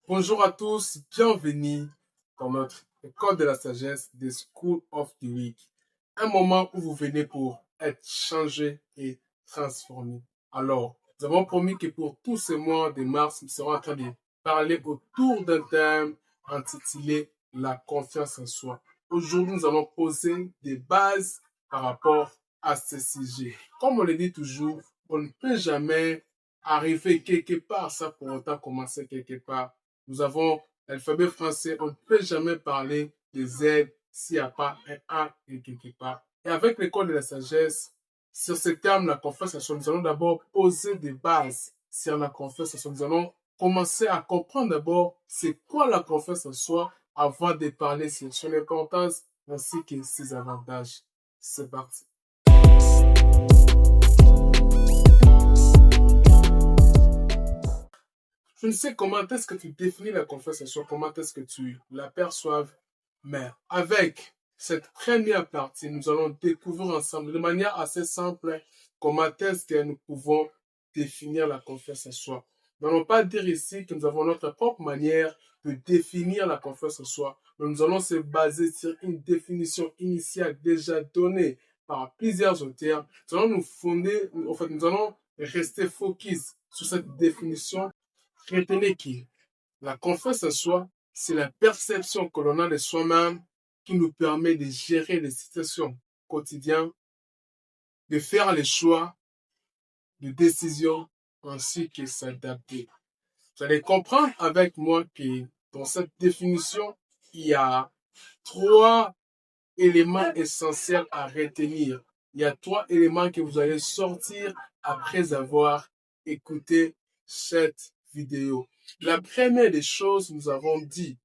Bonjour à tous, bienvenue dans notre école de la sagesse des School of the Week. Un moment où vous venez pour être changé et transformé. Alors, nous avons promis que pour tous ces mois de mars, nous serons en train de parler autour d'un thème intitulé la confiance en soi. Aujourd'hui, nous allons poser des bases par rapport à ce sujet. Comme on le dit toujours, on ne peut jamais arriver quelque part sans pour autant commencer quelque part. Nous avons l'alphabet français, on ne peut jamais parler des Z s'il n'y a pas un A quelque part. Et avec l'école de la sagesse, sur ce terme, la confiance en soi, nous allons d'abord poser des bases sur la confiance en soi. Nous allons commencer à comprendre d'abord c'est quoi la confiance en soi avant de parler sur son importance ainsi que ses avantages. C'est parti. Je ne sais comment est-ce que tu définis la confiance en soi, comment est-ce que tu l'aperçoives, mais avec cette première partie, nous allons découvrir ensemble de manière assez simple comment est-ce que nous pouvons définir la confiance en soi. Nous n'allons pas dire ici que nous avons notre propre manière de définir la confiance en soi, mais nous allons se baser sur une définition initiale déjà donnée par plusieurs auteurs. Nous allons nous fonder, en fait, nous allons rester focus sur cette définition. Retenez que la confiance en soi, c'est la perception que l'on a de soi-même qui nous permet de gérer les situations quotidiennes, de faire les choix, de décisions, ainsi que s'adapter. Vous allez comprendre avec moi que dans cette définition, il y a trois éléments essentiels à retenir. Il y a trois éléments que vous allez sortir après avoir écouté cette vidéo. La première des choses, nous avons dit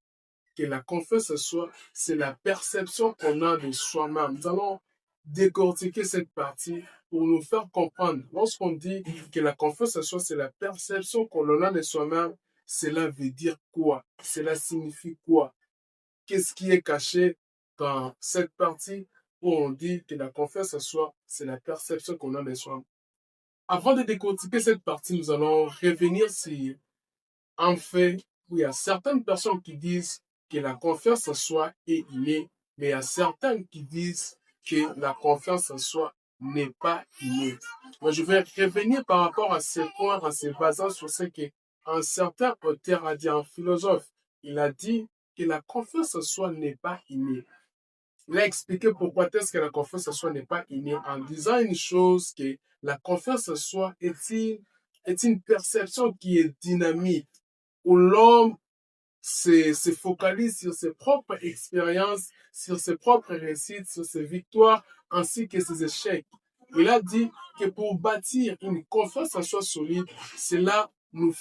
que la confiance en soi, c'est la perception qu'on a de soi-même. Nous allons décortiquer cette partie pour nous faire comprendre. Lorsqu'on dit que la confiance en soi, c'est la perception qu'on a de soi-même, cela veut dire quoi? Cela signifie quoi? Qu'est-ce qui est caché dans cette partie où on dit que la confiance en soi, c'est la perception qu'on a de soi? Avant de décortiquer cette partie, nous allons revenir sur un fait où il y a certaines personnes qui disent que la confiance en soi est innée, mais il y a certaines qui disent que la confiance en soi n'est pas innée. Moi, je vais revenir par rapport à ce point en se basant sur ce qu'un certain auteur a dit, un philosophe. Il a dit que la confiance en soi n'est pas innée. Il a expliqué pourquoi est-ce que la confiance en soi n'est pas innée en disant une chose que la confiance en soi est une perception qui est dynamique, où l'homme se focalise sur ses propres expériences, sur ses propres réussites, sur ses victoires, ainsi que ses échecs. Il a dit que pour bâtir une confiance en soi solide, cela nous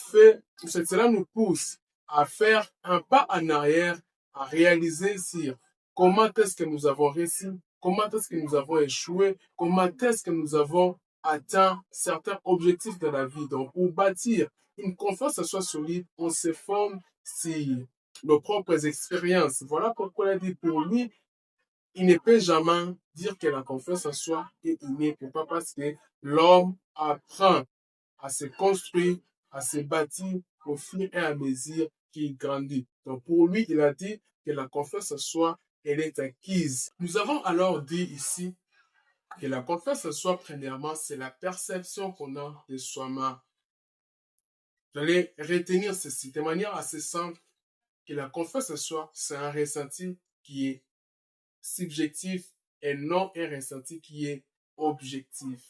pousse à faire un pas en arrière, à réaliser sur comment est-ce que nous avons réussi, comment est-ce que nous avons échoué, comment est-ce que nous avons atteint certains objectifs de la vie. Donc, pour bâtir une confiance en soi solide, on se forme sur nos propres expériences. Voilà pourquoi il a dit pour lui, il ne peut jamais dire que la confiance en soi est innée. Pourquoi? Parce que l'homme apprend à se construire, à se bâtir au fur et à mesure qu'il grandit. Donc pour lui, il a dit que la confiance en soi, elle est acquise. Nous avons alors dit ici que la confiance en soi, premièrement, c'est la perception qu'on a de soi-même. Vous allez retenir ceci de manière assez simple, que la confiance en soi, c'est un ressenti qui est subjectif et non un ressenti qui est objectif.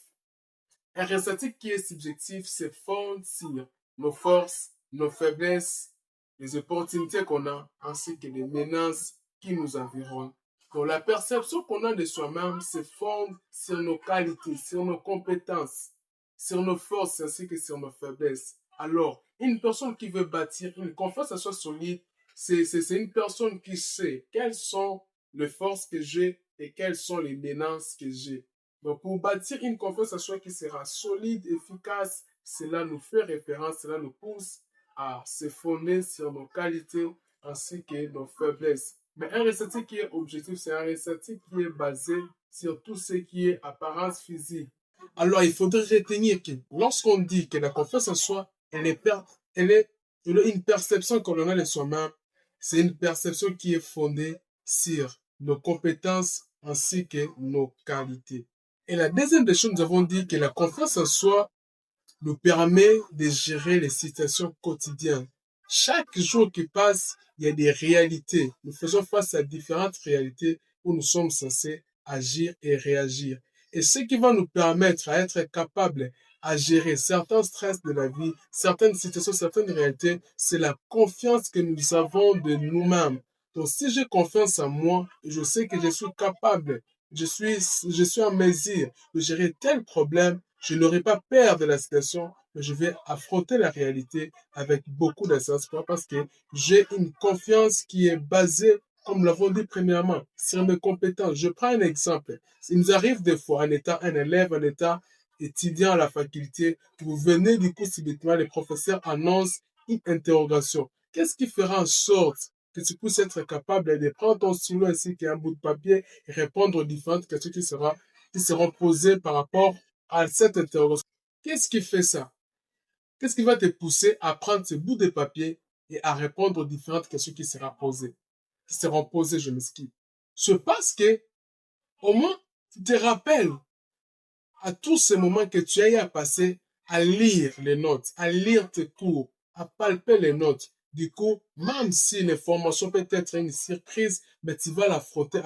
Un ressenti qui est subjectif se fonde sur nos forces, nos faiblesses, les opportunités qu'on a, ainsi que les menaces qui nous environnent. Donc la perception qu'on a de soi-même se fonde sur nos qualités, sur nos compétences, sur nos forces ainsi que sur nos faiblesses. Alors, une personne qui veut bâtir une confiance en soi solide, c'est une personne qui sait quelles sont les forces que j'ai et quelles sont les menaces que j'ai. Donc, pour bâtir une confiance en soi qui sera solide, efficace, cela nous fait référence, cela nous pousse à se fonder sur nos qualités ainsi que nos faiblesses. Mais un ressenti qui est objectif, c'est un ressenti qui est basé sur tout ce qui est apparence physique. Alors, il faudrait retenir que lorsqu'on dit que la confiance en soi, elle est Une perception que l'on a de soi-même, c'est une perception qui est fondée sur nos compétences ainsi que nos qualités. Et la deuxième des choses, nous avons dit que la confiance en soi nous permet de gérer les situations quotidiennes. Chaque jour qui passe, il y a des réalités. Nous faisons face à différentes réalités où nous sommes censés agir et réagir. Et ce qui va nous permettre à être capables à gérer certains stress de la vie, certaines situations, certaines réalités, c'est la confiance que nous avons de nous-mêmes. Donc, si j'ai confiance en moi, je sais que je suis capable, je suis en mesure de gérer tel problème, je n'aurai pas peur de la situation, mais je vais affronter la réalité avec beaucoup d'assurance parce que j'ai une confiance qui est basée, comme nous l'avons dit premièrement, sur mes compétences. Je prends un exemple. Il nous arrive des fois, en étant un élève, en étant étudiant à la faculté, que vous venez du coup subitement, les professeurs annoncent une interrogation. Qu'est-ce qui fera en sorte que tu puisses être capable de prendre ton stylo ainsi qu'un bout de papier et répondre aux différentes questions qui seront posées par rapport à cette interrogation? Qu'est-ce qui fait ça? Qu'est-ce qui va te pousser à prendre ce bout de papier et à répondre aux différentes questions qui seront posées, je m'excuse. C'est parce que, au moins, tu te rappelles à tous ces moments que tu as eu à passer à lire les notes, à lire tes cours, à palper les notes. Du coup, même si l'information peut être une surprise, mais tu vas l'affronter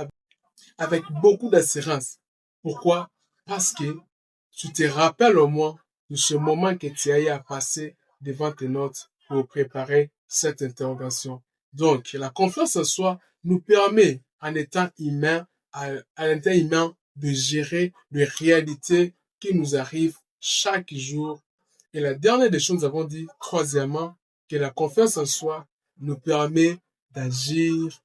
avec beaucoup d'assurance. Pourquoi? Parce que tu te rappelles au moins de ce moment que tu as eu à passer devant tes notes pour préparer cette interrogation. Donc, la confiance en soi nous permet, en étant humain, à l'état humain, de gérer les réalités qui nous arrivent chaque jour. Et la dernière des choses, nous avons dit, troisièmement, que la confiance en soi nous permet d'agir,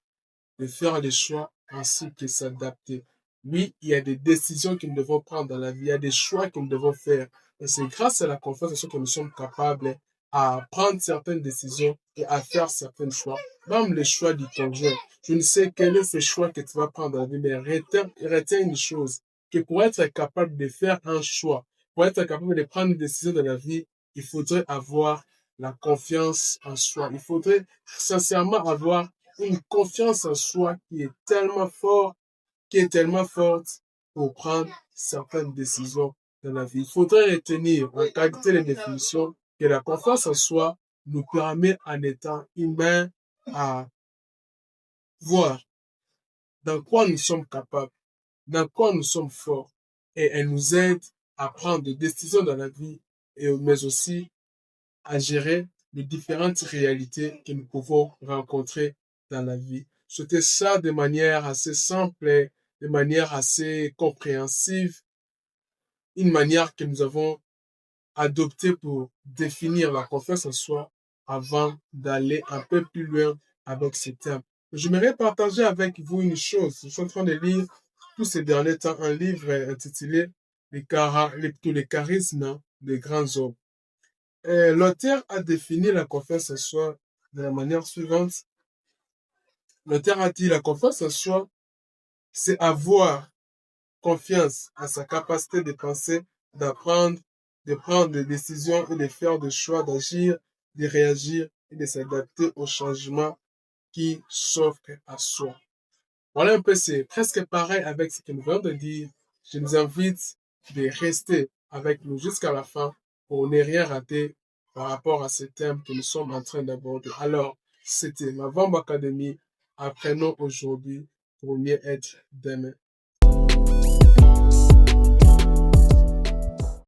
de faire des choix ainsi que s'adapter. Oui, il y a des décisions que nous devons prendre dans la vie, il y a des choix que nous devons faire. Et c'est grâce à la confiance en soi que nous sommes capables à prendre certaines décisions et à faire certains choix. Même les choix du conjoint. Je ne sais quel est ce choix que tu vas prendre dans la vie, mais retiens une chose, que pour être capable de faire un choix, pour être capable de prendre une décision dans la vie, il faudrait avoir la confiance en soi. Il faudrait sincèrement avoir une confiance en soi qui est tellement forte pour prendre certaines décisions dans la vie. Il faudrait retenir en qualité de définition que la confiance en soi nous permet, en étant humain, à voir dans quoi nous sommes capables, dans quoi nous sommes forts, et elle nous aide à prendre des décisions dans la vie, mais aussi à gérer les différentes réalités que nous pouvons rencontrer dans la vie. C'était ça de manière assez simple, de manière assez compréhensive, une manière que nous avons adoptée pour définir la confiance en soi avant d'aller un peu plus loin avec ce thème. J'aimerais partager avec vous une chose. Je suis en train de lire tous ces derniers temps un livre intitulé les charismes des grands hommes. L'auteur a défini la confiance en soi de la manière suivante. L'auteur a dit la confiance en soi, c'est avoir confiance à sa capacité de penser, d'apprendre, de prendre des décisions et de faire des choix, d'agir, de réagir et de s'adapter aux changements qui s'offrent à soi. Voilà un peu, c'est presque pareil avec ce que nous venons de dire. Je nous invite de rester avec nous jusqu'à la fin pour ne rien rater par rapport à ce thème que nous sommes en train d'aborder. Alors, c'était ma Vamb Academy. Apprenons aujourd'hui pour mieux être demain.